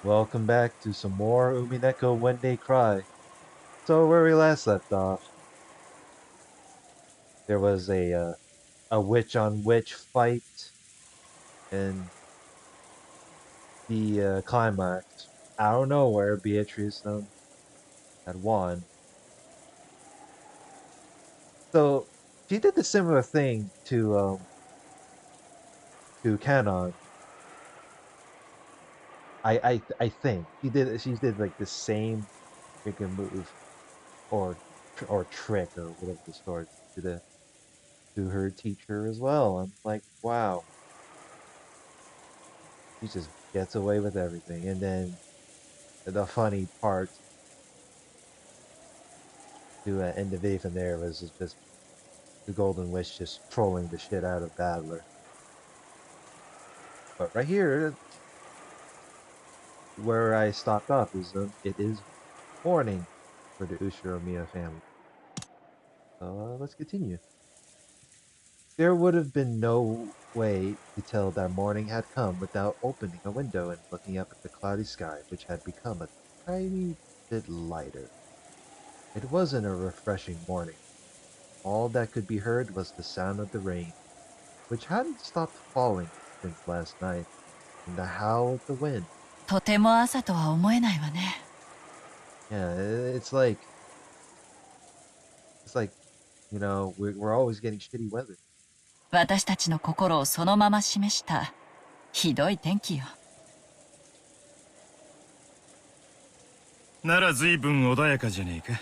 Welcome back to some more Umineko When They Cry. So where we last left off, there was a witch on witch fight, and the climax. Out of nowhere, Beatrice had won. So she did the similar thing to Canon. I think she did like the same freaking move or trick or whatever the story to her teacher as well. I'm like, wow, she just gets away with everything. And then the funny part to end the video from there was just the Golden Witch just trolling the shit out of Battler. But right here, where I stopped off, is it is morning for the Ushiromiya family. So let's continue. There would have been no way to tell that morning had come without opening a window and looking up at the cloudy sky, which had become a tiny bit lighter. It wasn't a refreshing morning. All that could be heard was the sound of the rain, which hadn't stopped falling since last night, and the howl of the wind. とても朝とは思えないわね。Yeah, it's like we're always getting shitty weather. 私たちの心をそのまま示したひどい天気よ。なら随分穏やかじゃねえか。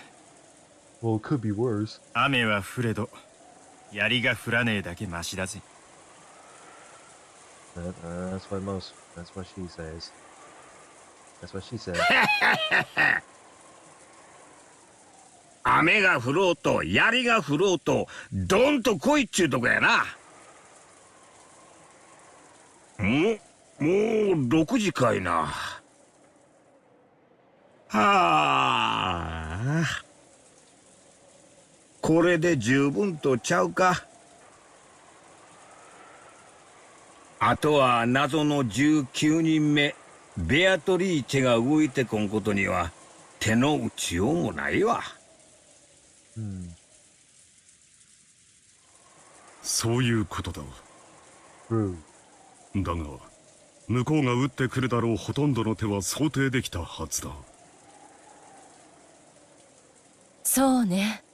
Well, it could be worse. 雨は降れど、槍が降らねえだけマシだぜ。That's what she says. That's what she said. 雨が降ろうと槍が降ろうとドンと来いっちゅうとこやな。もう6時かいな。はあ、これで十分とちゃうか。あとは謎の19人目ベアトリーチェが動いてこんことには手の打ちようもないわ。そういうことだ。True. だが、向こうが撃ってくるだろうほとんどの手は想定できたはずだ。そうね。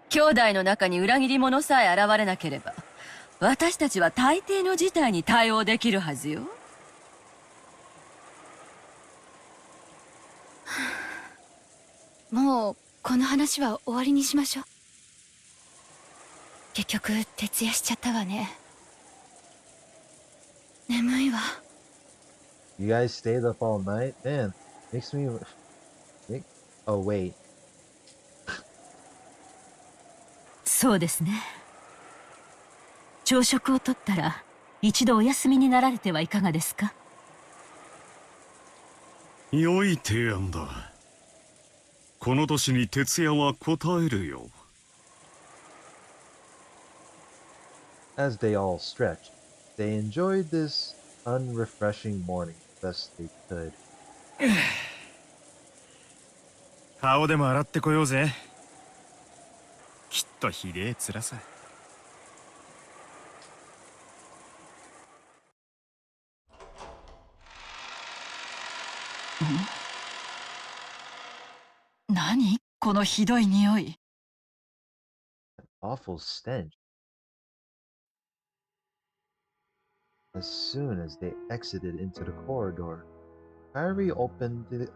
兄弟の中に裏切り者さえ現れなければ、私たちは大抵の事態に対応できるはずよ。もうこの話は終わりにしましょう。結局徹夜しちゃったわね。眠いわ。You guys stayed up all night? Man, makes me. Oh, wait. そうですね。朝食をとったら一度お休みになられてはいかがですか？良い提案だ。この年に徹夜は応えるよ。As they all stretched, they enjoyed this unrefreshing morning best they could. 顔でも洗ってこようぜ。きっとひでえ面さ。何？このひどい匂い。Awful stench. As soon as they exited into the corridor, Kyrie openly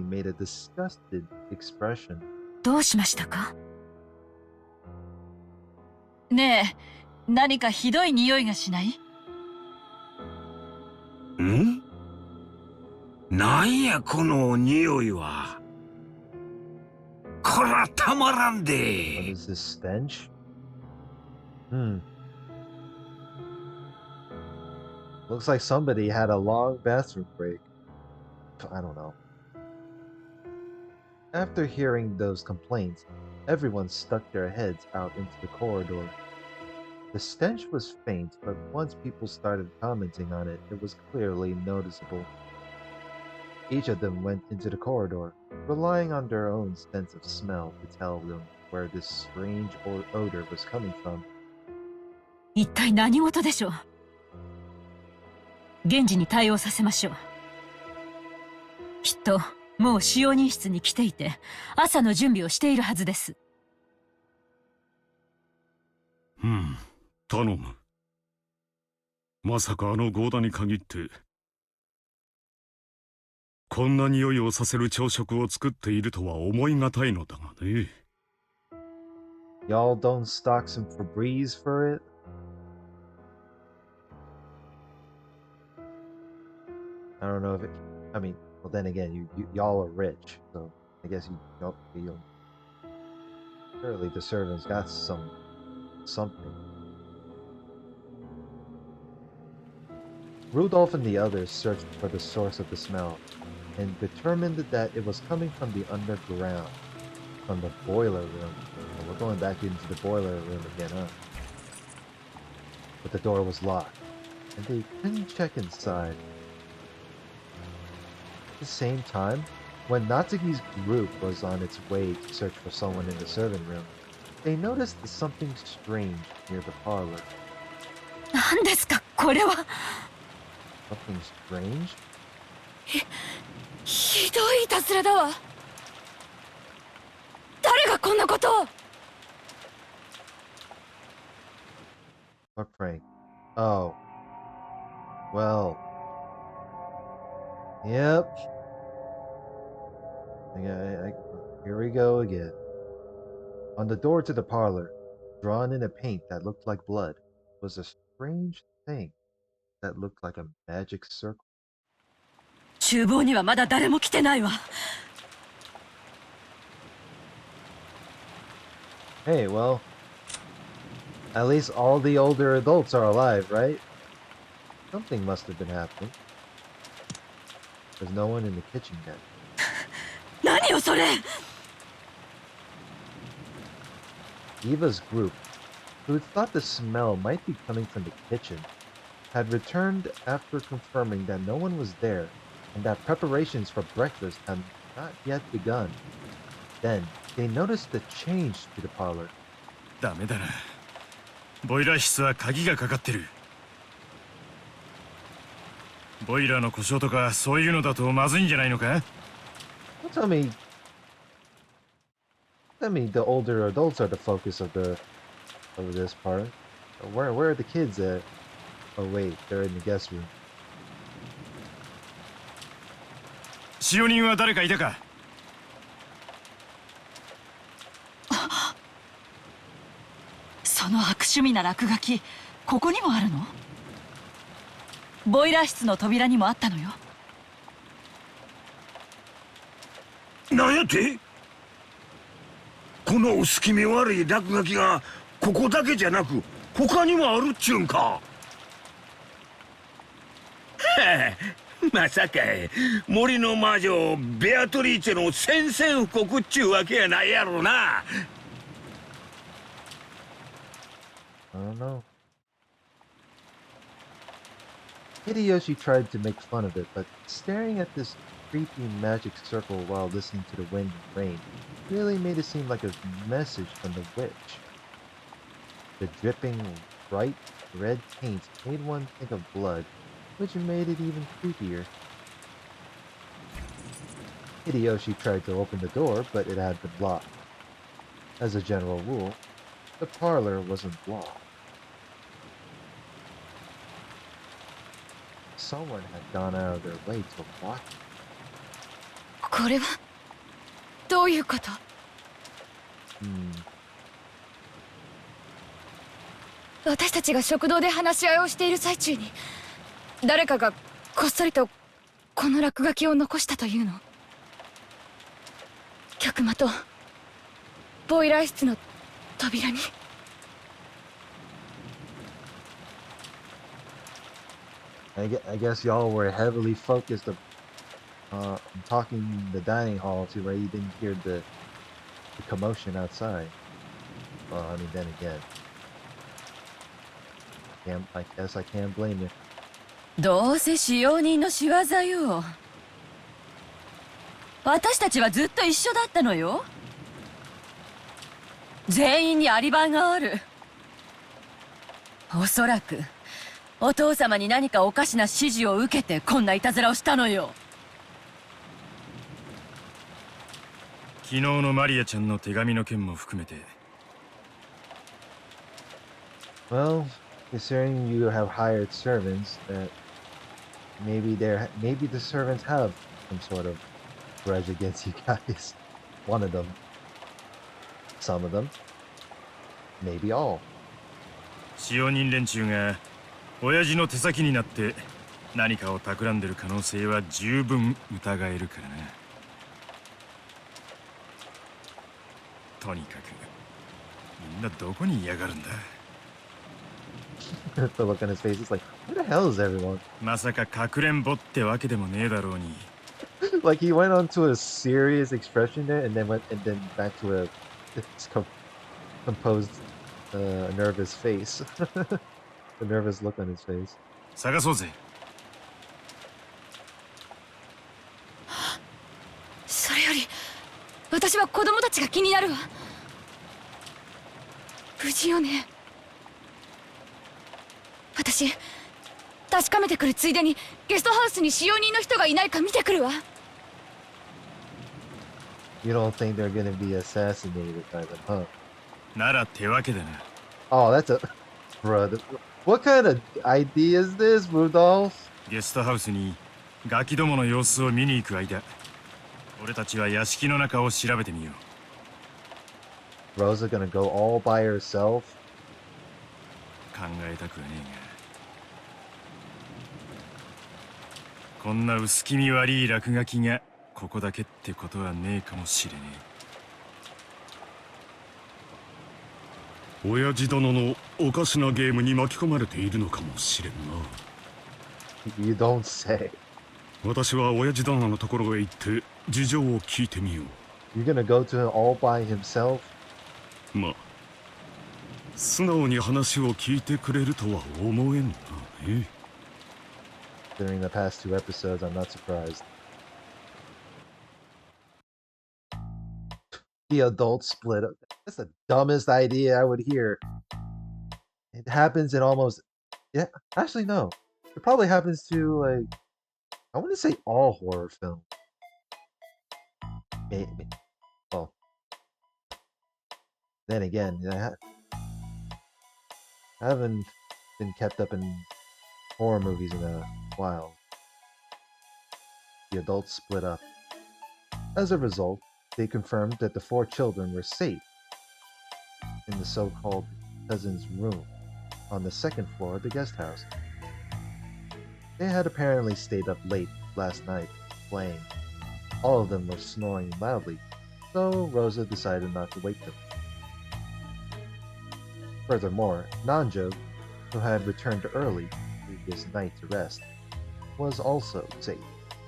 made a disgusted expression. どうしましたか？ねえ、何かひどい匂いがしない？ん？なんやこの匂いは。こらたまらん What で。 is this stench? Looks like somebody had a long bathroom break. I don't know. After hearing those complaints, everyone stuck their heads out into the corridor. The stench was faint, but once people started commenting on it, it was clearly noticeable. Each of them went into the corridor, relying on their own sense of smell to tell them where this strange odor was coming from. 一体何事でしょう。現時に対応させましょう。きっともう使用人室に来ていて、朝の準備をしているはずです。頼む。まさかあのゴーダに限ってこんな匂いをさせる朝食を作っているとは思いがたいのだがね。Y'all don't stock some Febreze for it? I don't know if it. I mean, well, then again, y'all are rich, so I guess you surely the servants got something. Rudolph and the others searched for the source of the smell and determined that it was coming from the underground, from the boiler room. Well, we're going back into the boiler room again, huh? But the door was locked, and they couldn't check inside. At the same time, when Natsuki's group was on its way to search for someone in the servant room, they noticed something strange near the parlor. 何ですか、これは。Something strange? ひどいいたずらだわ。誰がこんなことを。What prank? Oh. Well. Yep. Here we go again. On the door to the parlor, drawn in a paint that looked like blood, was a strange thing that looked like a magic circle. 厨房にはまだ誰も来てないわ。Hey, well, at least all the older adults are alive, right? Something must have been happening. There's no one in the kitchen yet. 何よそれ。Eva's group, who thought the smell might be coming from the kitchen, had returned after confirming that no one was there and that preparations for breakfast had not yet begun. Then, they noticed the change to the parlor. ダメだな。ボイラー室は鍵がかかってる。ボイラーの故障とかそういうのだとまずいんじゃないのか？ Tell me, the older adults are the focus of this part. Where are the kids at? Oh wait, they're in the guest room. 使用人は誰かいたか？その悪趣味な落書き、ここにもあるの？ボイラー室の扉にもあったのよ。なんやって？この薄気味悪い落書きがここだけじゃなく他にもあるっちゅうんか。はあ、まさか森の魔女ベアトリーチェの宣戦布告っちゅうわけやないやろな。I don't know. Hideyoshi tried to make fun of it, but staring at this creepy magic circle while listening to the wind and rain really made it seem like a message from the witch. The dripping, bright red paint made one think of blood, which made it even creepier. Hideyoshi tried to open the door, but it had been locked. As a general rule, the parlor wasn't locked. Someone had gone out of their way to lock it. これはどういうこと？私たちが食堂で話し合いをしている最中に誰かがこっそりとこの落書きを残したというの？客間とボイラー室の扉に。I guess y'all were heavily focused on talking in the dining hall to where you didn't hear the commotion outside. Well, I mean, then again. I guess I can't blame you. どうせ使用人の仕業よ。私たちはずっと一緒だったのよ。全員にアリバイがある。おそらくお父様に何かおかしな指示を受けてこんないたずらをしたのよ。昨日のマリアちゃんの手紙の件も含めて。Well, considering you have hired servants, that maybe the servants have some sort of grudge against you guys. One of them. Some of them. Maybe all. 使用人連中が親父の手先になって何かを企んでる可能性は十分疑えるからな。とにかくみんなどこにいやがるんだ。The look on his face is like, where the hell is everyone? まさかかくれんぼってわけでもねえだろうに。Like he went on to a serious expression there, and then back to a composed, nervous face. The nervous look on his face. 探そうぜ。それより私は子供たちが気になるわ。無事よね。私確かめてくるついでにゲストハウスに使用人の人がいないか見てくるわ。You don't think they're gonna be assassinated by them, huh? なら手分けだな。Oh, that's a brother. What kind of idea is this, Rudolph? ゲストハウスにガキどもの様子を見に行く間、俺たちは屋敷の中を調べてみよう。 Rosa gonna go all by herself? 考えたくはねえが。こんな薄気味悪い落書きがここだけってことはねえかもしれねえ。親父殿のおかしなゲームに巻き込まれているのかもしれんな。You don't say. 私は親父殿のところへ行って事情を聞いてみよう。 You're gonna go to him all by himself? まあ素直に話を聞いてくれるとは思えんなね。During the past 2 episodes, I'm not surprised. The adults split up. That's the dumbest idea I would hear. It happens in almost... Yeah, actually, no. It probably happens to, like... I want to say all horror films. Maybe. Well... Then again, I haven't been kept up in horror movies in a while. The adults split up. As a result, they confirmed that the 4 children were safe in the so-called cousin's room on the 2nd floor of the guest house. They had apparently stayed up late last night playing. All of them were snoring loudly, so Rosa decided not to wake them. Furthermore, Nanjo, who had returned early previous night to rest, was also safe.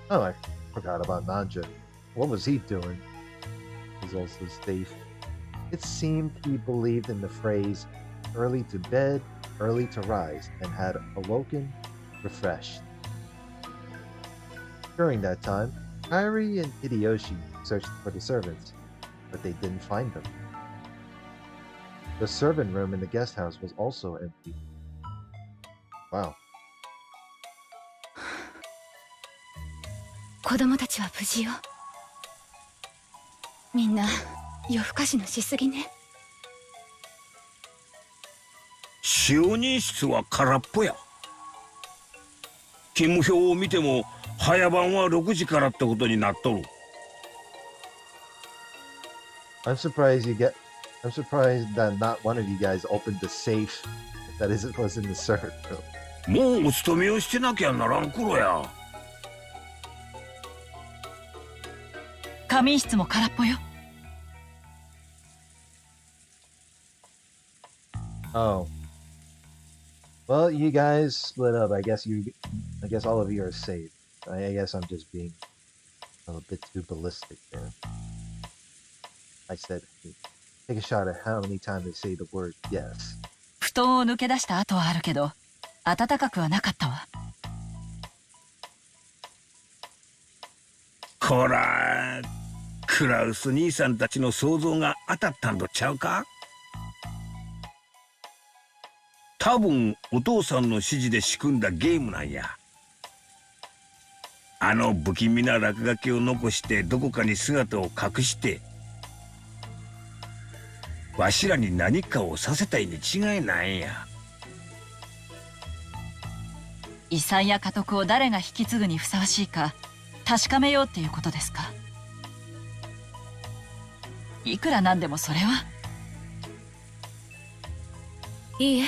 Oh, I forgot about Nanjo. What was he doing? He was also safe. It seemed he believed in the phrase, early to bed, early to rise, and had awoken refreshed. During that time, Kairi and Hideyoshi searched for the servants, but they didn't find them. The servant room in the guest house was also empty. Wow. 子供たちは無事よ。みんな夜更かしのしすぎね。使用人室は空っぽや。勤務表を見ても早番は6時からってことになっとる。I'm surprised that not one of you guys opened the safe that was in the servant room. もうお勤めをしてなきゃならん頃や。仮眠室も空っぽよ。Oh. Well, you guys split up. I guess all of you are safe. I guess I'm just being a bit too ballistic there. I said, take a shot at how many times they say the word yes. 布団を抜け出した跡はあるけど、温かくはなかったわ。こら、クラウス兄さんたちの想像が当たったんとちゃうか？多分お父さんの指示で仕組んだゲームなんや。あの不気味な落書きを残してどこかに姿を隠して、わしらに何かをさせたいに違いないんや。遺産や家督を誰が引き継ぐにふさわしいか確かめようっていうことですか？いくらなんでもそれは。いいえ、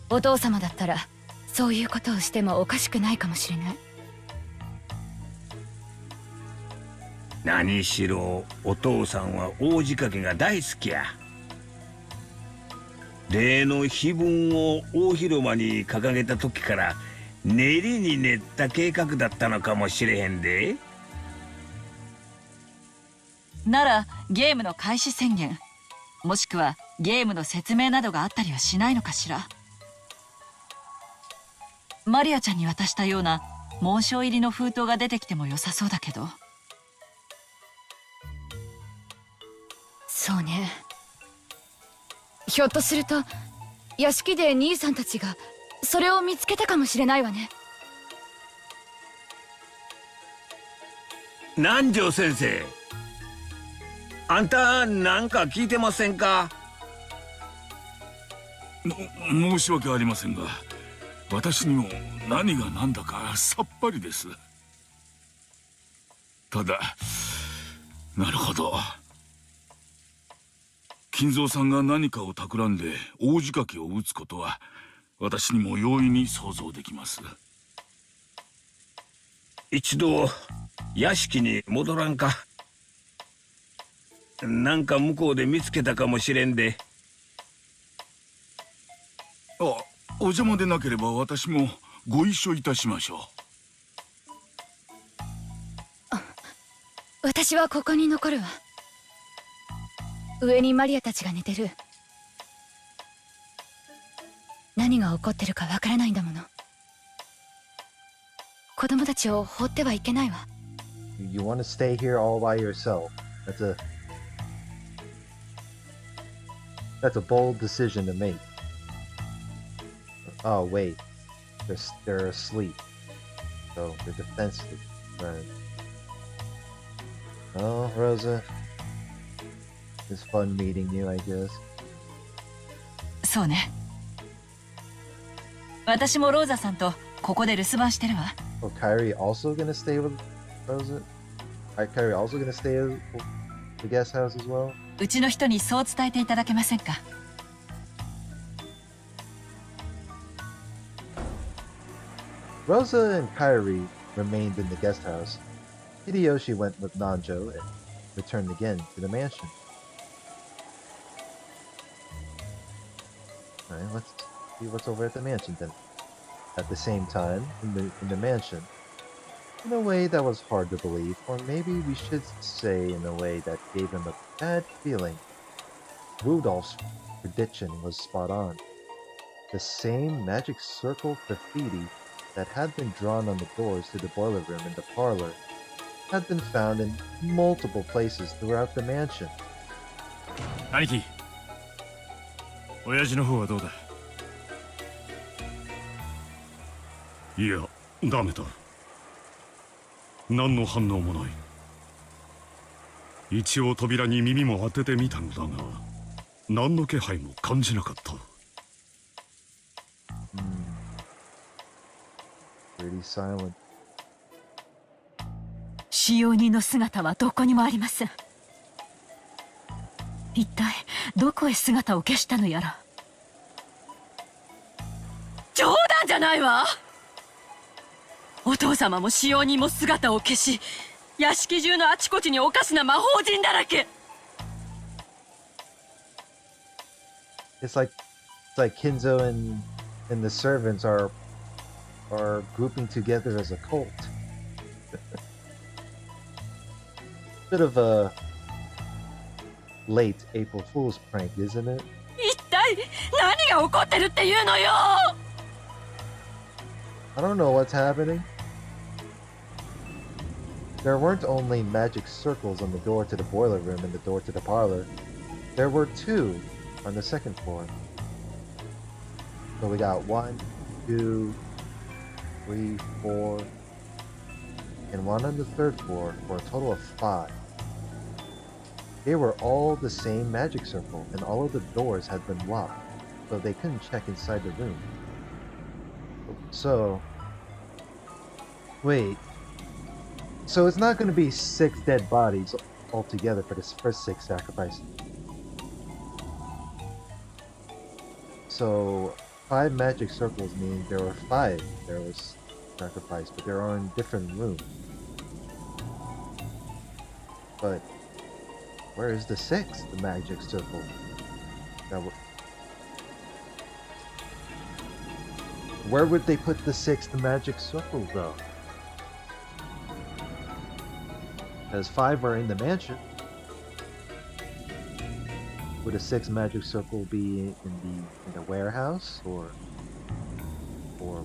お父様だったらそういうことをしてもおかしくないかもしれない。何しろお父さんは大仕掛けが大好きや。例の碑文を大広間に掲げた時から練りに練った計画だったのかもしれへんで。ならゲームの開始宣言、もしくはゲームの説明などがあったりはしないのかしら。マリアちゃんに渡したような紋章入りの封筒が出てきても良さそうだけど。そうね。ひょっとすると屋敷で兄さんたちがそれを見つけたかもしれないわね。南條先生、あんたなんか聞いてませんか？申し訳ありませんが、私にも何が何だかさっぱりです。ただ、なるほど。金蔵さんが何かを企んで大仕掛けを打つことは私にも容易に想像できます。一度屋敷に戻らんか？なんか向こうで見つけたかもしれんで。あ、お邪魔でなければ私もご一緒いたしましょう。私はここに残るわ。上にマリアたちが寝てる。何が起こってるかわからないんだもの。子供たちを放ってはいけないわ。You want to stay here all by yourself. That's a bold decision to make. Oh wait, they're asleep, so they're defenseless. Right. Oh, Rosa, it's fun meeting you, I guess. そうね。私もローザさんとここで留守番してるわ。Oh, Kyrie also gonna stay with Rosa? Kyrie also gonna stay at the guest house as well? うちの人にそう伝えていただけませんか？Rosa and Kyrie remained in the guest house. Hideyoshi went with Nanjo and returned again to the mansion. Alright, let's see what's over at the mansion then. At the same time, in the mansion, in a way that was hard to believe, or maybe we should say in a way that gave him a bad feeling, Rudolph's prediction was spot on. The same magic circle graffiti that had been drawn on the doors to the boiler room and the parlor had been found in multiple places throughout the mansion. 兄貴、親父の方はどうだ？いや、ダメだ。何の反応もない。一応扉に耳も当ててみたのだが、何の気配も感じなかった。Pretty silent. 使用人の姿はどこにもありません。一体どこへ姿を消したのやら。冗談じゃないわ。お父様も使用人も姿を消し、屋敷中のあちこちにおかしな魔法陣だらけ。It's like Kinzo and the servants are grouping together as a cult. Bit of a late April Fool's prank, isn't it? 一体何が起こってるっていうのよ。I don't know what's happening. There weren't only magic circles on the door to the boiler room and the door to the parlor. There were two on the second floor. So we got 1, 2, 3, 4, and one on the third floor for a total of 5. They were all the same magic circle, and all of the doors had been locked, so they couldn't check inside the room. So, wait. So it's not going to be 6 dead bodies altogether for this first 6 sacrifices. So 5 magic circles mean there were 5 there was sacrificed, but they're all in different rooms. But where is the 6th magic circle? Where would they put the 6th magic circle though? Because 5 are in the mansion. Would a 6th magic circle be in the warehouse, or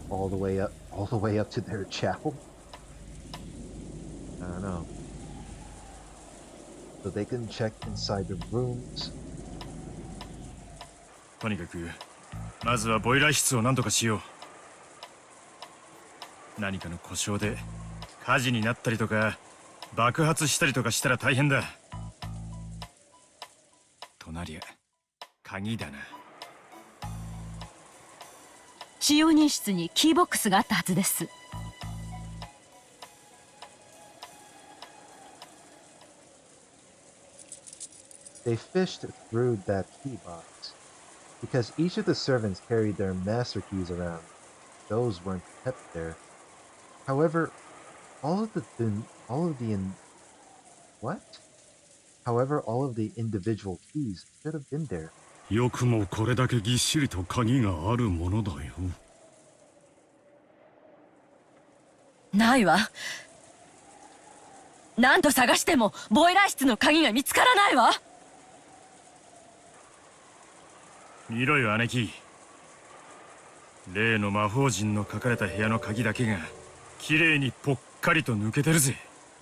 all the way up to their chapel? I don't know. So they can check inside the rooms. とにかくまずはボイラー室を何とかしよう。何かの故障で火事になったりとか爆発したりとかしたら大変だ。となりゃ鍵だな。使用人室にキーボックスがあったはずです。They fished through that key box because each of the servants carried their master keys around. Those weren't kept there. However, all of the individual keys should have been there. よくもこれだけぎっしりと鍵があるものだよ。ないわ。何度探してもボイラー室の鍵が見つからないわ。見ろよ姉貴。例の魔法陣の書かれた部屋の鍵だけがきれいにぽっかりと抜けてるぜ。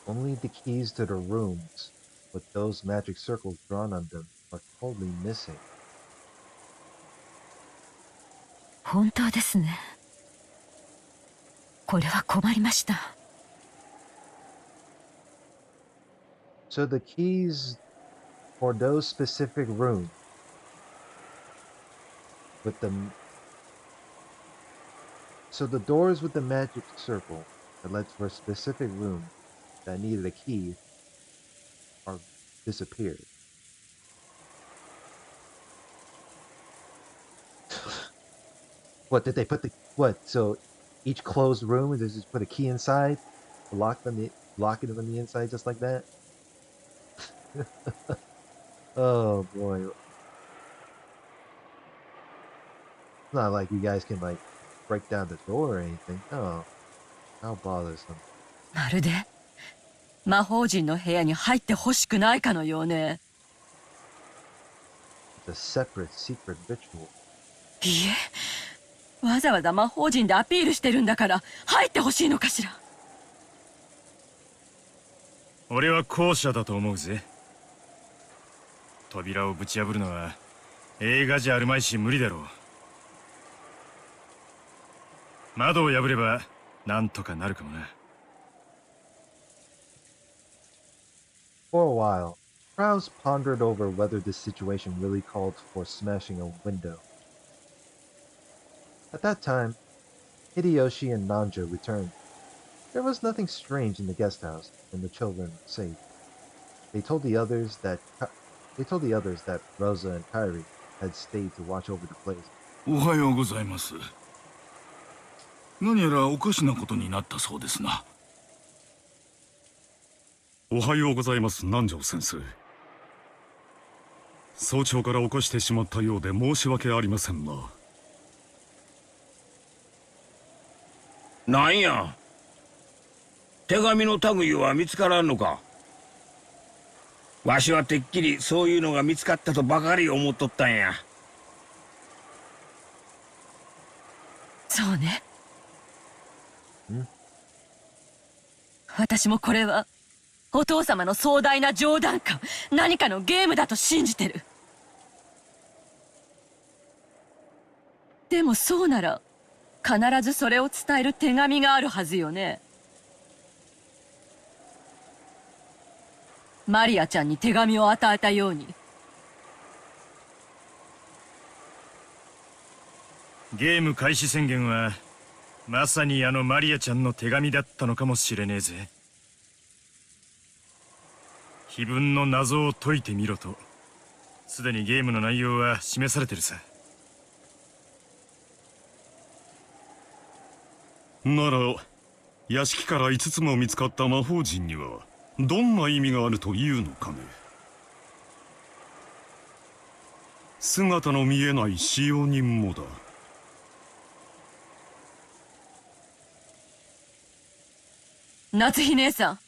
Only the keys to the rooms with those magic circles drawn on them are totally missing. 本当ですね。これは困りました。So the keys for those specific rooms with so the doors with the magic circle that led to a specific room that needed a key are disappeared. What did they put so each closed room, they just put a key inside, lock it on the inside just like that? Oh boy. It's not like you guys can break down the door or anything. Oh, how bothersome. まるで魔法陣の部屋に入ってほしくないかのようね。It's a separate secret ritual. いいえ、わざわざ魔法陣でアピールしてるんだから入ってほしいのかしら。俺は後者だと思うぜ。扉をぶち破るのは映画じゃあるまいし無理だろう。窓を破ればなんとかなるかもな。For a while, Krause pondered over whether this situation really called for smashing a window. At that time, Hideyoshi and Nanjo returned. There was nothing strange in the guest house, and the children were safe. They told the others that Rosa and Kyrie had stayed to watch over the place. おはようございます。何やらおかしなことになったそうですな。おはようございます、南條先生。早朝から起こしてしまったようで申し訳ありませんな。なんや、手紙の類は見つからんのか。わしはてっきりそういうのが見つかったとばかり思っとったんや。そうね。私もこれはお父様の壮大な冗談か何かのゲームだと信じてる。でもそうなら必ずそれを伝える手紙があるはずよね。マリアちゃんに手紙を与えたように。ゲーム開始宣言はまさにあのマリアちゃんの手紙だったのかもしれねえぜ。碑文の謎を解いてみろとすでにゲームの内容は示されてるさ。なら屋敷から5つも見つかった魔法陣にはどんな意味があるというのかね。姿の見えない使用人もだ。夏日姉さん、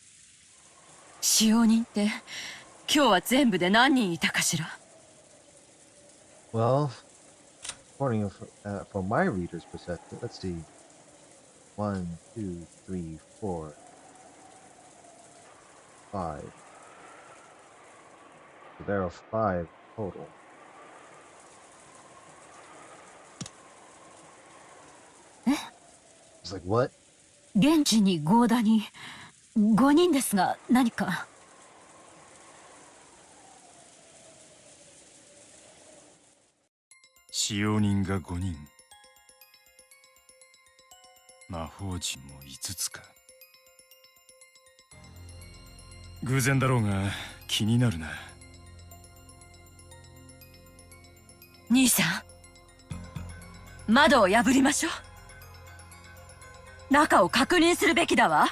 使用人って今日は全部で何人いたかしら。 Well, according from my reader's perspective, let's see. 1, 2, 3, 4, 5. So there are 5 total. It's like, what? 現地にゴーダに5人ですが何か。使用人が5人、魔法陣も5つか。偶然だろうが気になるな。兄さん、窓を破りましょう。中を確認するべきだわ。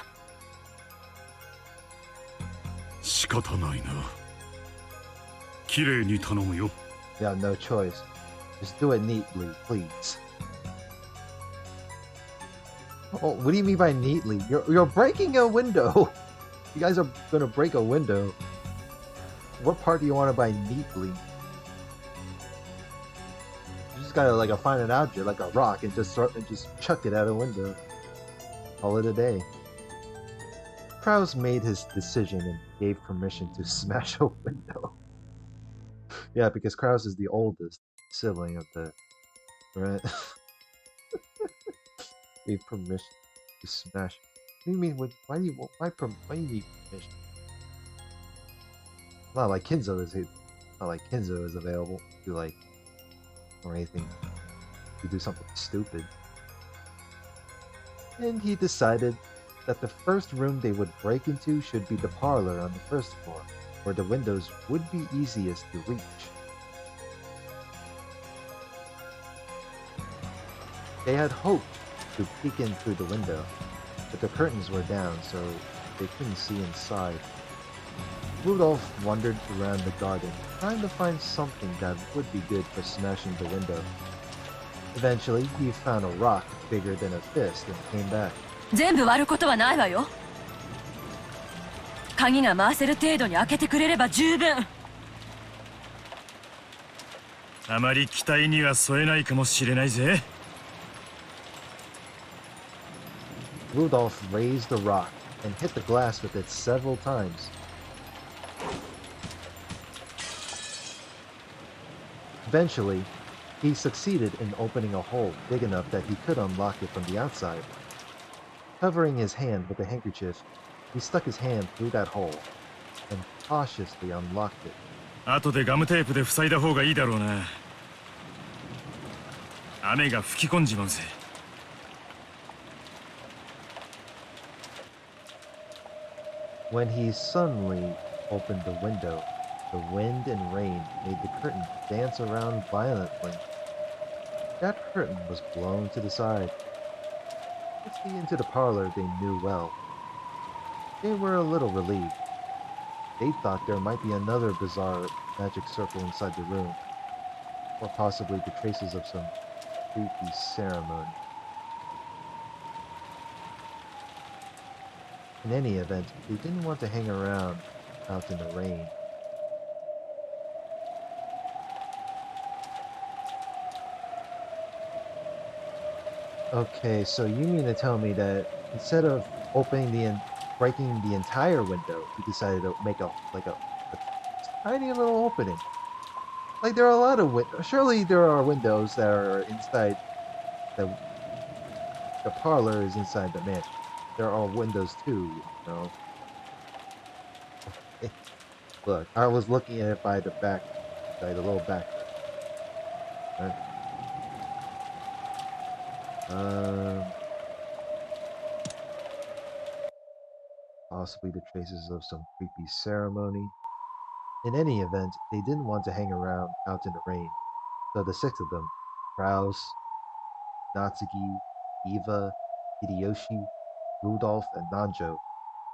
仕方ないな。綺麗に頼むよ。 You have no choice. Just do it neatly, please. Oh, what do you mean by neatly? You're breaking a window. You guys are gonna break a window. What part do you want to buy neatly? You just gotta like find an object like a rock and just chuck it out a window. Call it a day. Krause made his decision and gave permission to smash a window. Yeah, because Krause is the oldest sibling of the right. Gave permission to smash. What do you mean? Why do you need permission? Not like Kinzo is available to like or anything to do something stupid. And he decided that the first room they would break into should be the parlor on the first floor, where the windows would be easiest to reach. They had hoped to peek in through the window, but the curtains were down, so they couldn't see inside. Rudolph wandered around the garden, trying to find something that would be good for smashing the window. Eventually, he found a rock bigger than a fist and came back. 全部割ることはないわよ。鍵が回せる程度に開けてくれれば十分。あまり期待には添えないかもしれないぜ。Rudolph raised the rock and hit the glass with it several times. Eventually, he succeeded in opening a hole big enough that he could unlock it from the outside. Covering his hand with a handkerchief, he stuck his hand through that hole and cautiously unlocked it. 後でガムテープで塞いだ方がいいだろうな。雨が吹き込んじまうぜ。When he suddenly opened the window, the wind and rain made the curtain dance around violently. That curtain was blown to the side. Getting into the parlor they knew well. They were a little relieved. They thought there might be another bizarre magic circle inside the room, or possibly the traces of some creepy ceremony. In any event, they didn't want to hang around out in the rain. Okay, so you mean to tell me that instead of opening breaking the entire window, he decided to make a tiny little opening. Like there are a lot of windows. Surely there are windows that are inside the the parlor is inside the mansion. There are windows too, you know. Look, I was looking at it by the back, by the little back. Right? Um, Possibly the traces of some creepy ceremony. In any event, they didn't want to hang around out in the rain, so the six of them, Kraus, Natsuki, Eva, Hideyoshi, Rudolph, and Nanjo,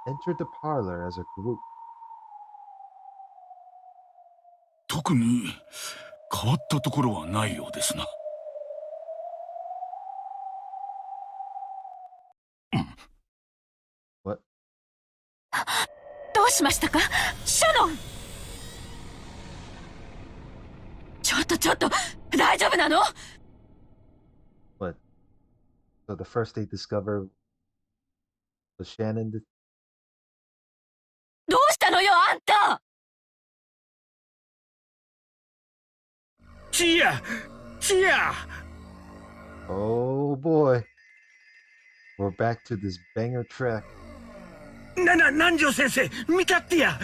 entered the parlor as a group. 特に変わったところはないようですな。What? どうしましたかシャノン。ちょっと大丈夫なの？ What? So the first they discovered was Shannon. どうしたのよあんた。チア Oh boy. We're back to this banger track. 南條先生見たってや。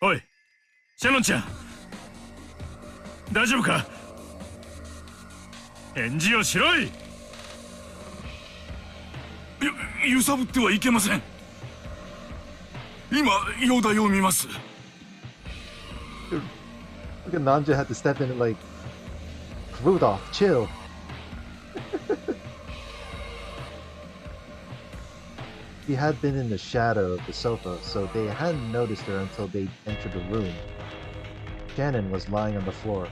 おいシャノンちゃん大丈夫か？返事をしろい。揺さぶってはいけません。今容体を見ます。 Look at Nanja had to step in and like, Rudolph, chill. She had been in the shadow of the sofa, so they hadn't noticed her until they entered the room. Shannon was lying on the floor,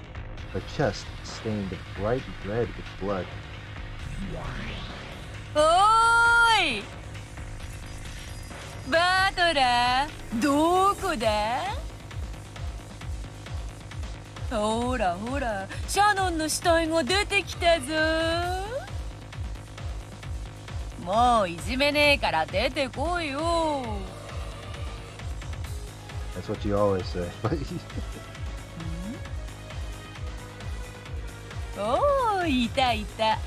her chest stained bright red with blood. おーいバトラーどこだ？ほらほらシャノンの死体が出てきたぞ。もういじめねえから出てこいよ。 That's what you always say. But おーいたいた。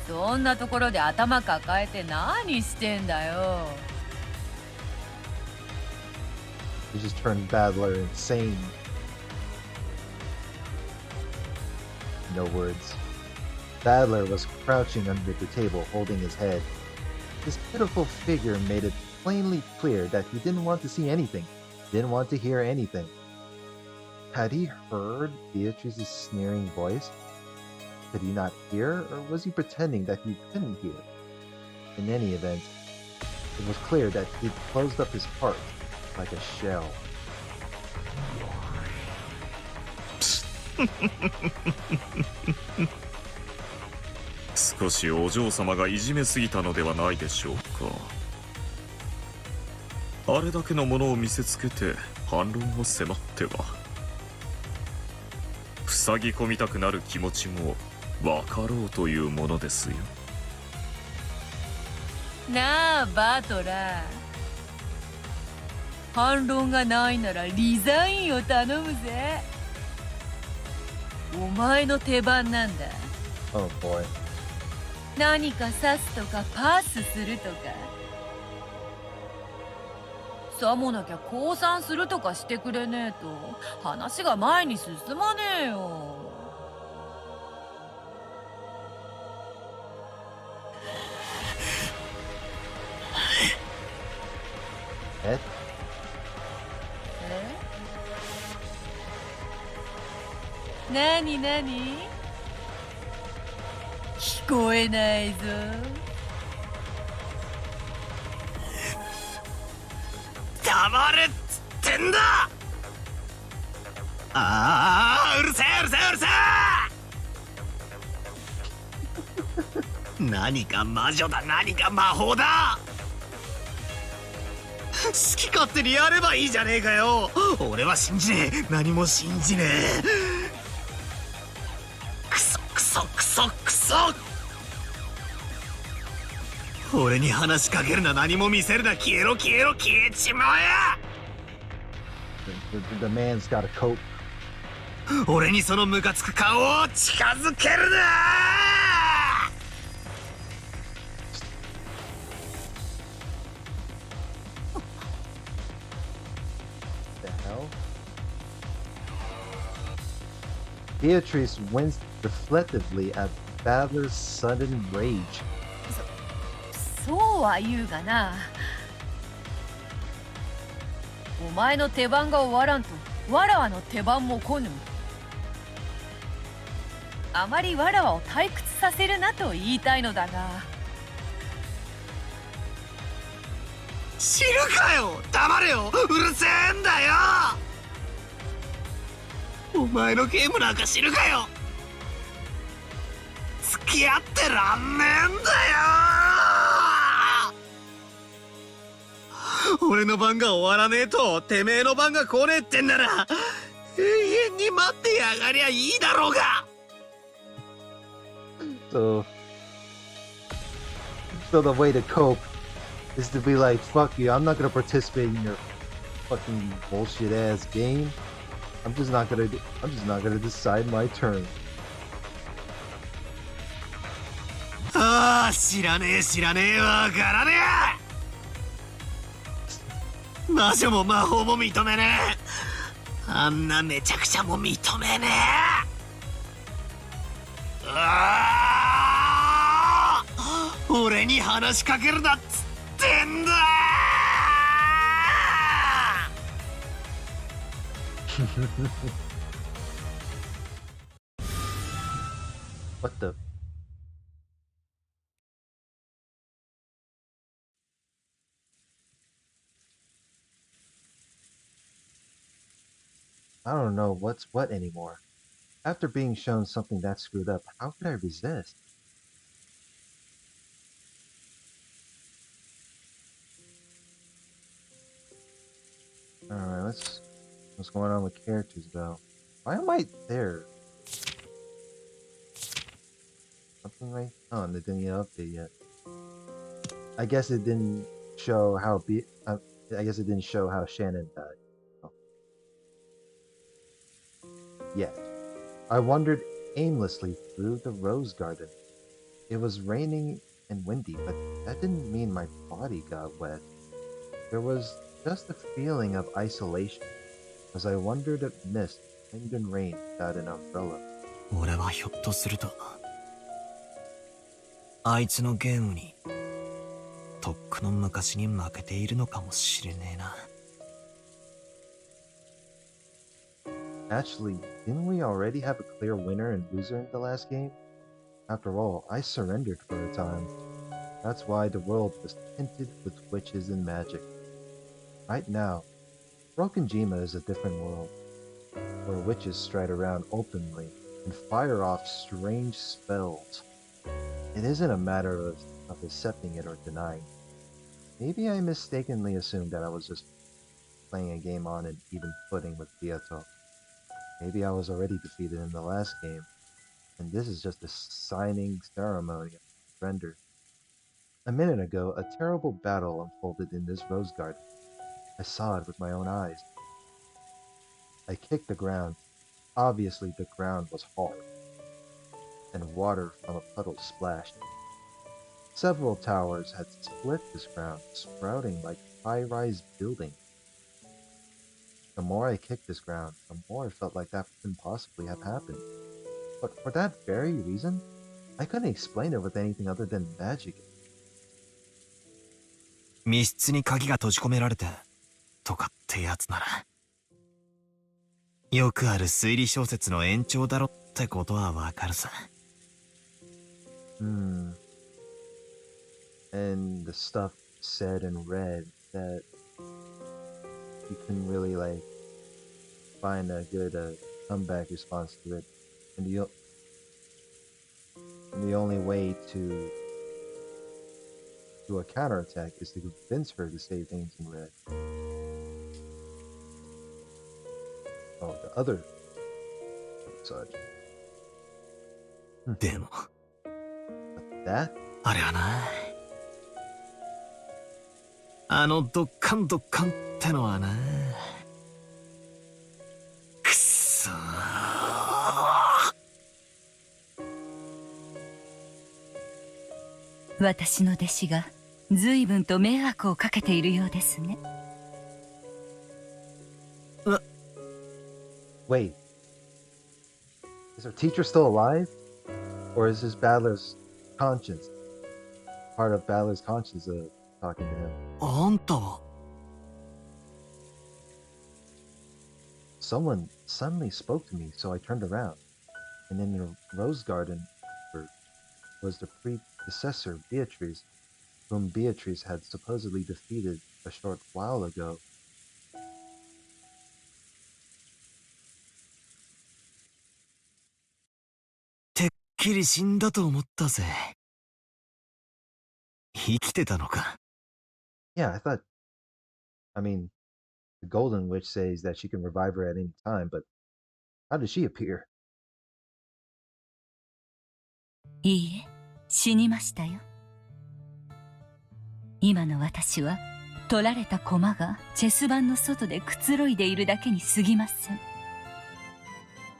そんなところで頭抱えて何してんだよ。 he just turned Badler insane. No words. Badler was crouching under the table, holding his head. His pitiful figure made it plainly clear that he didn't want to see anything, didn't want to hear anything. Had he heard Beatrice's sneering voice? Could he not hear, or was he pretending that he couldn't hear? In any event, it was clear that he'd closed up his heart like a shell. 少しお嬢様がいじめすぎたのではないでしょうか。あれだけのものを見せつけて反論を迫っては。塞ぎ込みたくなる気持ちも分かろうというものですよ。なあバトラー、反論がないならリザインを頼むぜ。お前の手番なんだ。 Oh boy. 何か刺すとかパスするとか、さもなきゃ降参するとかしてくれねえと話が前に進まねえよ。え？なになに？聞こえないぞ。黙れっつってんだ。ああ、うるせえうるせえうるせえ。何か魔女だ、何か魔法だ。好き勝手にやればいいじゃねえかよ。俺は信じねえ、何も信じねえ。クソクソクソクソ。俺に話しかけるな、何も見せるな、消えろ消えろ消えちまえや。 The man's got a coat. 俺にそのムカつく顔を近づけるな。 The hell? Beatrice winced reflectively at Battler's sudden rage. そうは言うがな。お前の手番が終わらんと、わらわの手番も来ぬ。あまりわらわを退屈させるなと言いたいのだが。知るかよ、黙れよ、うるせえんだよ。お前のゲームなんか知るかよ。付き合ってらんねえんだよ。俺の番が終わらねえとてめえの番が来ねえってんなら永遠に待ってやがりゃいいだろうが。 So the way to cope is to be like, fuck you, I'm not gonna participate in your fucking bullshit ass game. I'm just not gonna decide my turn. ああ、知らねえ知らねえ、わからねえ。魔女も魔法も認めねえ。あんなめちゃくちゃも認めねえ。ああ、俺に話しかけるなっつってんだ。 What the? I don't know what's what anymore. After being shown something that screwed up, how could I resist? Alright, what's going on with characters though? Why am I there? Something right? Oh, and it didn't get updated yet. I guess it didn't show how I guess it didn't show how Shannon died. Oh. Yet. I wandered aimlessly through the rose garden. It was raining and windy, but that didn't mean my body got wet. There was just a feeling of isolation as I wandered at mist, wind and rain without an umbrella. 俺はひょっとするとあいつのゲームにとっくの昔に負けているのかもしれねえな。 Actually, didn't we already have a clear winner and loser in the last game? After all, I surrendered for a time. That's why the world was tinted with witches and magic. Right now, Broken Jima is a different world, where witches stride around openly and fire off strange spells. It isn't a matter of accepting it or denying. Maybe I mistakenly assumed that I was just playing a game on an even footing with Beato. Maybe I was already defeated in the last game, and this is just a signing ceremony of surrender. A minute ago, a terrible battle unfolded in this rose garden. I saw it with my own eyes. I kicked the ground. Obviously, the ground was hard, and water from a puddle splashed. Several towers had split this ground, sprouting like high-rise buildings. The more I kicked this ground, the more I felt like that couldn't possibly have happened. But for that very reason, I couldn't explain it with anything other than magic. 密室に鍵が閉じ込められてとかってやつならよくある推理小説の延長だろってことはわかるさ。 And the stuff said and read that you couldn't really like find a good comeback response to it, and the only way to do a counterattack is to convince her to say things in red. Oh, the other side. でも That? あれはな、あのドッカンドッカンってのはな。くっそー。私の弟子が随分と迷惑をかけているようですね。Wait, is our teacher still alive? Or is this Battler's conscience? Part of Battler's conscience talking to him. あんたは Someone suddenly spoke to me, so I turned around. And in the rose garden was the predecessor, Beatrice, whom Beatrice had supposedly defeated a short while ago. てっきり死んだと思ったぜ。生きてたのか。Yeah, I mean, the Golden Witch says that she can revive her at any time, but how did she appear? いいえ、死にましたよ。今の私は取られた駒がチェス盤の外でくつろいでいるだけに過ぎません。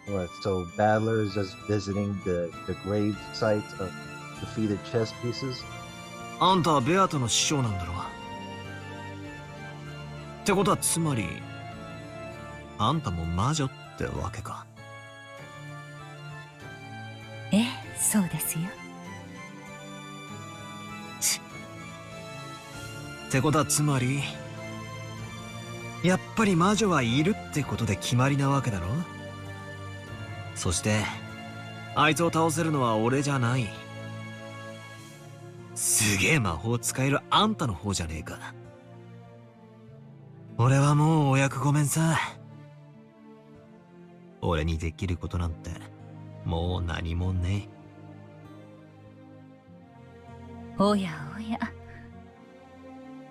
What, so Battler is just visiting the grave sites of defeated chess pieces? あんたはベアトの師匠なんだろう。ってことはつまりあんたも魔女ってわけか。ええ、そうですよ。ってことはつまりやっぱり魔女はいるってことで決まりなわけだろ。そしてあいつを倒せるのは俺じゃない。すげえ魔法使えるあんたの方じゃねえか。俺はもうお役ごめんさ。俺にできることなんてもう何もねえ。おやおや、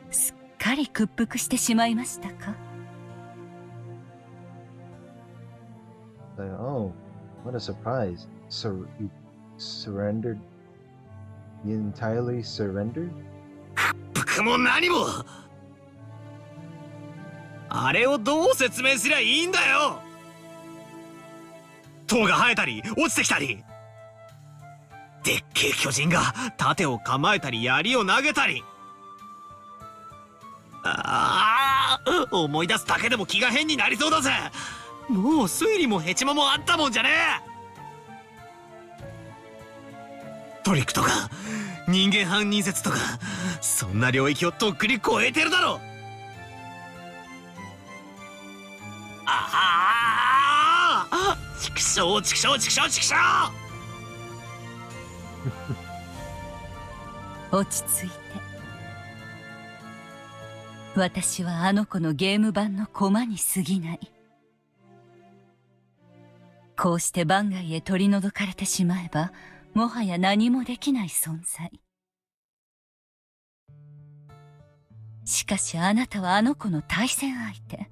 すっかり屈服してしまいましたか。Oh, what a surprise. You surrendered? You entirely surrendered? 僕も何も。あれをどう説明すりゃいいんだよ。塔が生えたり落ちてきたり、でっけえ巨人が盾を構えたり槍を投げたり。思い出すだけでも気が変になりそうだぜ。もう推理もヘチマもあったもんじゃねえ。トリックとか人間犯人説とか、そんな領域をとっくに超えてるだろ。ちくしょうちくしょうちくしょうちくしょう。落ち着いて。私はあの子のゲーム版の駒に過ぎない。こうして番外へ取り除かれてしまえば、もはや何もできない存在。しかしあなたはあの子の対戦相手。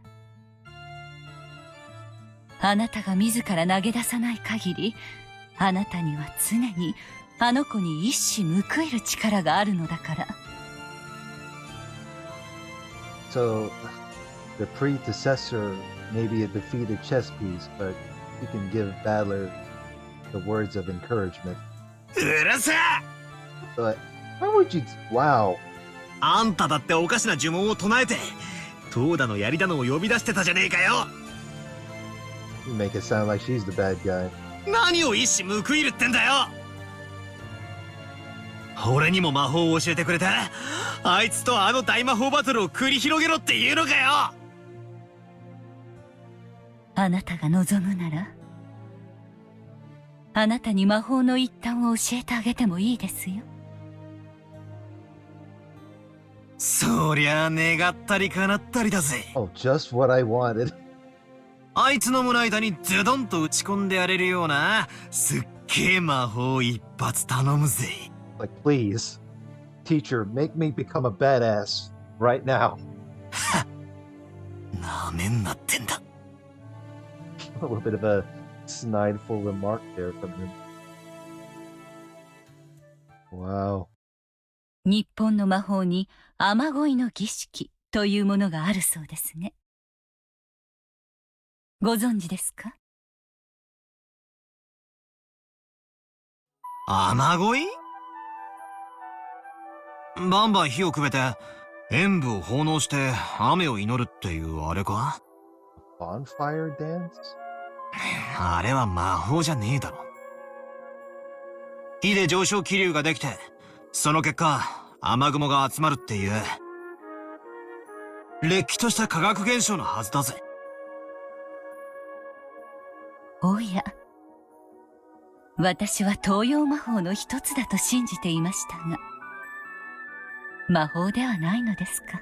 あなたが自ら投げ出さない限り、あなたには常にあの子に一矢報いる力があるのだから。So, the predecessor may be a defeated chess piece, but he can give Battler the words of encouragement. うるせえ。 But how would you? Wow. あんただっておかしな呪文を唱えて塔だの槍だのを呼び出してたじゃねえかよ。You make it sound like she's the bad guy. 何を一矢報いるってんだよ。俺にも魔法を教えてくれたあいつとあの大魔法バトルを繰り広げろっていうのかよ。あなたが望むなら、あなたに魔法の一端を教えてあげてもいいですよ。そりゃあ願ったり叶ったりだぜ。 Oh, just what I wanted. あいつの胸板にズドンと打ち込んでやれるようなすっげえ魔法一発頼むぜ。Like, please, teacher, make me become a badass right now. なめんなってんだ。 A little bit of a snideful remark there from him. Wow. 日本の魔法に雨乞いの儀式というものがあるそうですね。ご存知ですか？雨乞い？バンバン火をくべて演舞を奉納して雨を祈るっていうあれか？ Bonfire dance? あれは魔法じゃねえだろ。火で上昇気流ができて、その結果雨雲が集まるっていうれっきとした科学現象のはずだぜ。おや、私は東洋魔法の一つだと信じていましたが、魔法ではないのですか。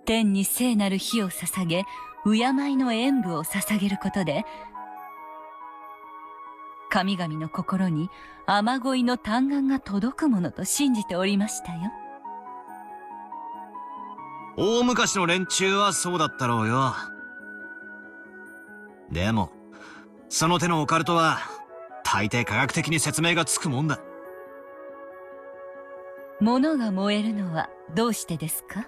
天に聖なる火を捧げ、敬いの演舞を捧げることで、神々の心に雨乞いの嘆願が届くものと信じておりましたよ。大昔の連中はそうだったろうよ。でもその手のオカルトは大抵科学的に説明がつくもんだ。物が燃えるのはどうしてですか？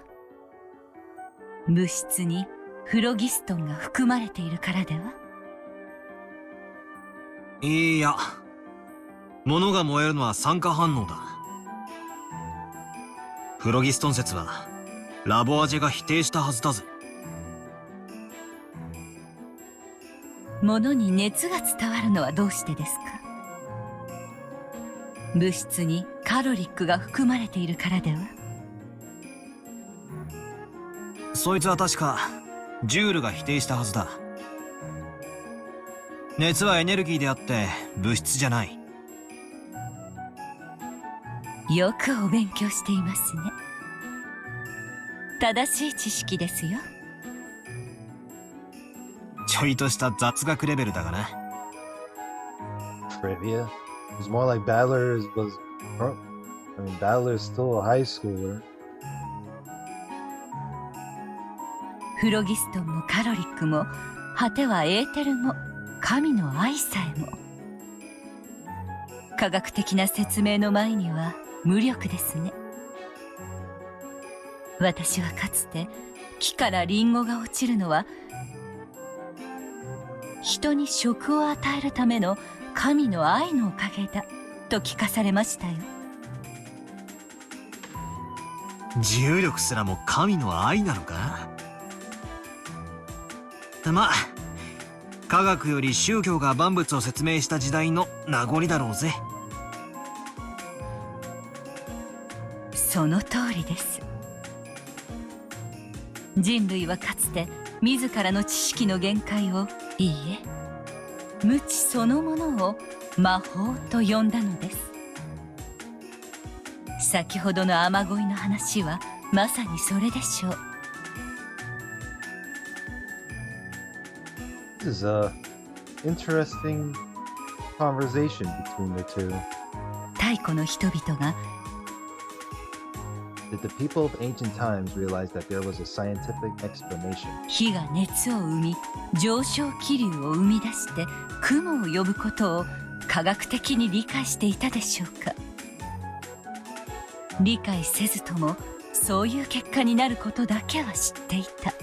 物質にフロギストンが含まれているからでは？いや、物が燃えるのは酸化反応だ。フロギストン説はラボアジェが否定したはずだぜ。物に熱が伝わるのはどうしてですか？物質にカロリックが含まれているからでは？そいつは確かジュールが否定したはずだ。熱はエネルギーであって物質じゃない。よくお勉強していますね。正しい知識ですよ。ちょいとした雑学レベルだがな。Trivia? It's more like Battler is still a high schooler. フロギストンもカロリックも、果てはエーテルも、神の愛さえも、科学的な説明の前には無力ですね。私はかつて木からリンゴが落ちるのは人に食を与えるための神の愛のおかげだと聞かされましたよ。重力すらも神の愛なのか？まあ科学より宗教が万物を説明した時代の名残だろうぜ。その通りです。人類はかつて自らの知識の限界を、いいえ、無知そのものを魔法と呼んだのです。先ほどの雨乞いの話はまさにそれでしょう。This is a interesting conversation between the two. 太古の人々が Did the people of ancient times realize that there was a scientific explanation? 火が熱を生み、上昇気流を生み出して雲を呼ぶことを科学的に理解していたでしょうか。理解せずともそういう結果になることだけは知っていた。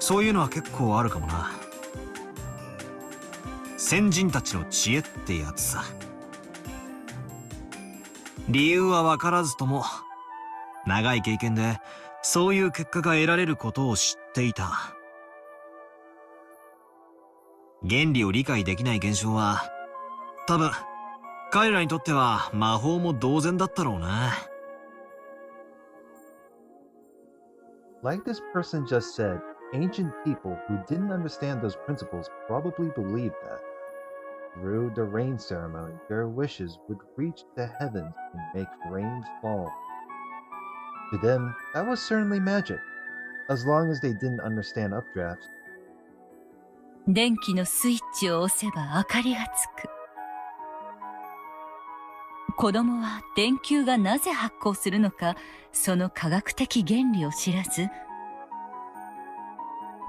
そういうのは結構あるかもな。先人たちの知恵ってやつさ。理由は分からずとも長い経験でそういう結果が得られることを知っていた。原理を理解できない現象は多分彼らにとっては魔法も同然だったろうな。Like this person just said, ancient people who didn't understand those principles probably believed that through the rain ceremony, their wishes would reach the heavens and make rain fall. To them, that was certainly magic, as long as they didn't understand updrafts. 電気のスイッチを押せば明かりがつく。子供は電球がなぜ発光するのか、その科学的原理を知らず、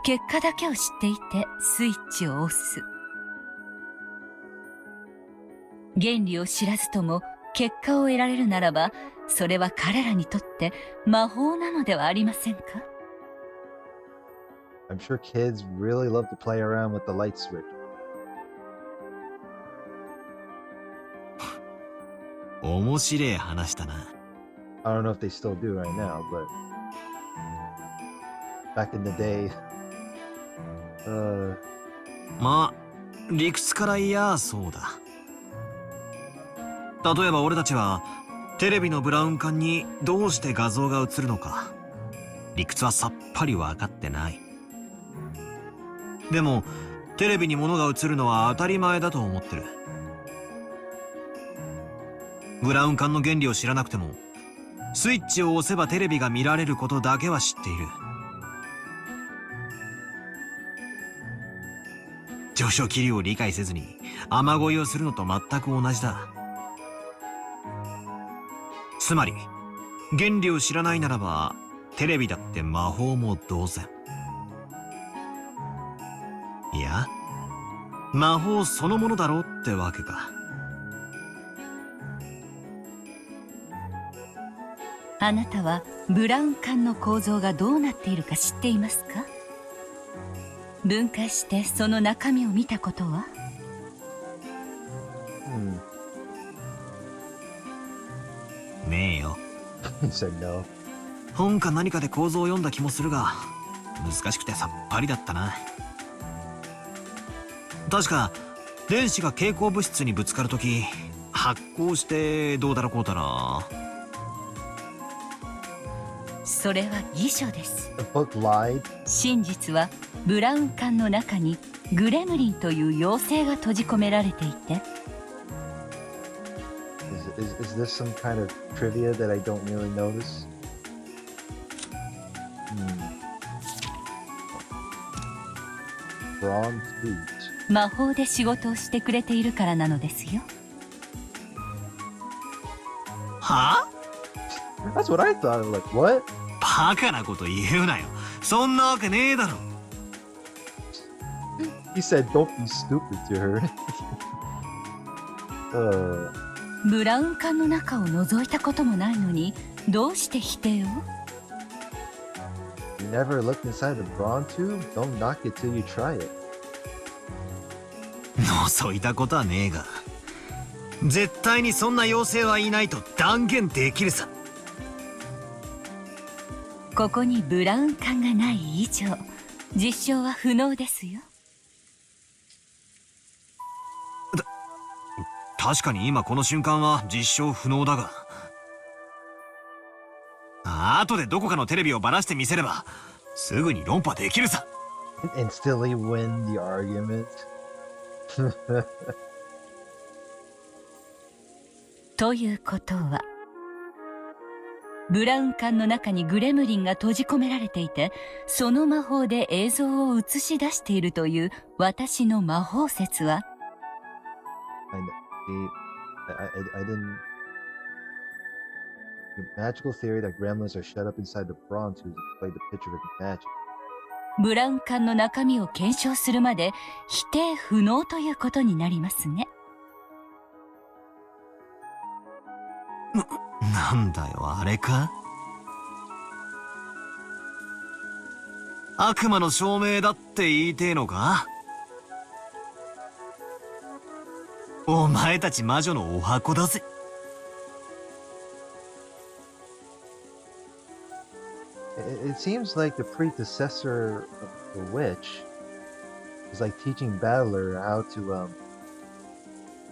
結果だけを知っていてスイッチを押す。原理を知らずとも結果を得られるならば、それは彼らにとって魔法なのではありませんか？ I'm sure kids really love to play around with the light switch. 面白い話だな。I don't know if they still do right now, but back in the day, まあ理屈から言やそうだ。例えば俺たちはテレビのブラウン管にどうして画像が映るのか、理屈はさっぱり分かってない。でもテレビに物が映るのは当たり前だと思ってる。ブラウン管の原理を知らなくても、スイッチを押せばテレビが見られることだけは知っている。上昇気流を理解せずに雨乞いをするのと全く同じだ。つまり原理を知らないならば、テレビだって魔法も同然。いや、魔法そのものだろうってわけか。あなたはブラウン管の構造がどうなっているか知っていますか？分解してその中身を見たことは？ねえよ。he said no. 本か何かで構造を読んだ気もするが、難しくてさっぱりだったな。確か電子が蛍光物質にぶつかるとき発光してどうだらこうだら。それは偽書です。 The book lied. 真実はブラウン管の中にグレムリンという妖精が閉じ込められていて、Is this some kind of trivia that I don't really notice? Brawn flute. 魔法で仕事をしてくれているからなのですよ。はあ？ That's what I thought. Like, what? バカなこと言うなよ。そんなわけねえだろ。He said, "Don't be stupid" to her. ブラウン管の中を覗いたこともないのに、どうして否定を？ You never looked inside the brawn tube? Don't knock it till you try it. 覗いたことはねえが、絶対にそんな妖精はいないと断言できるさ。ここにブラウン管がない以上、実証は不能ですよ。確かに今この瞬間は実証不能だが、後でどこかのテレビをばらしてみせればすぐに論破できるさ。Instantly win the argument. ということは、ブラウン管の中にグレムリンが閉じ込められていて、その魔法で映像を映し出しているという私の魔法説は、I didn't. Your magical theory that gremlins are shut up inside the brawn tubes display the picture of the magic. ブラウン管の中身を検証するまで否定不能ということになりますね。なんだよ、あれか？悪魔の証明だって言いてえのか？お前たち魔女のお箱だぜ。It seems like the predecessor of the witch is like teaching Battler how to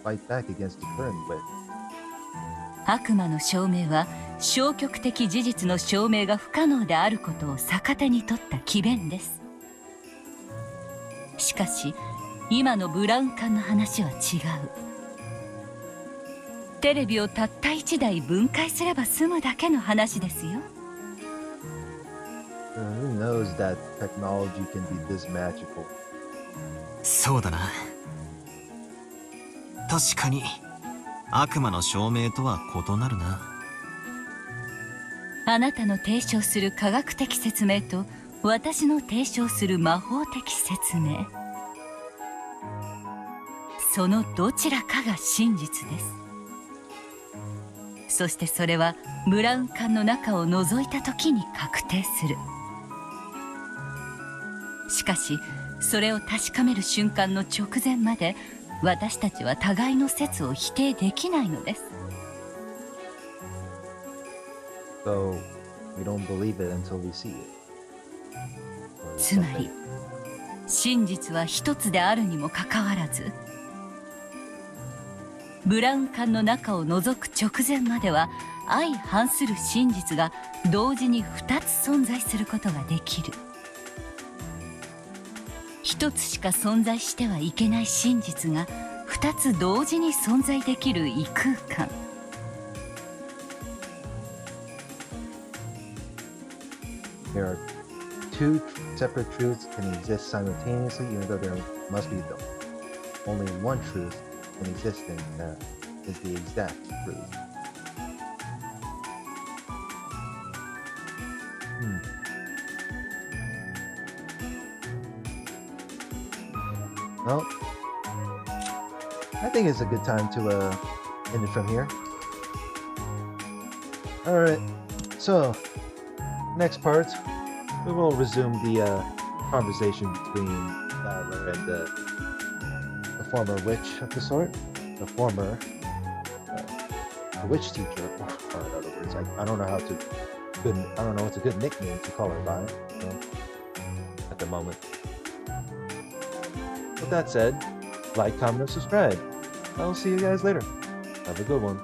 fight back against the current witch. 悪魔の証明は消極的事実の証明が不可能であることを逆手に取った詭弁です。しかし今のブラウン管の話は違う。テレビをたった1台分解すれば済むだけの話ですよ。Who knows that technology can be this magical? そうだな。確かに悪魔の証明とは異なるな。あなたの提唱する科学的説明と私の提唱する魔法的説明、そのどちらかが真実です。そしてそれはブラウン管の中を覗いた時に確定する。しかしそれを確かめる瞬間の直前まで私たちは互いの説を否定できないのです。So we don't believe it until we see it. Or つま something. り真実は一つであるにもかかわらず、ブラウン管の中を覗く直前までは相反する真実が同時に2つ存在することができる。一つしか存在してはいけない真実が2つ同時に存在できる異空間。There are two separate truths can exist simultaneously, even though there must be only one truth can exist, and that is the exact truth. Well, I think it's a good time to end it from here. Alright, so next part, we will resume the conversation between Valor and the former witch of the sort. The former witch teacher, or in other words, I don't know how to I don't know what's a good nickname to call her by, at the moment. With that said, like, comment, and subscribe. I'll see you guys later. Have a good one.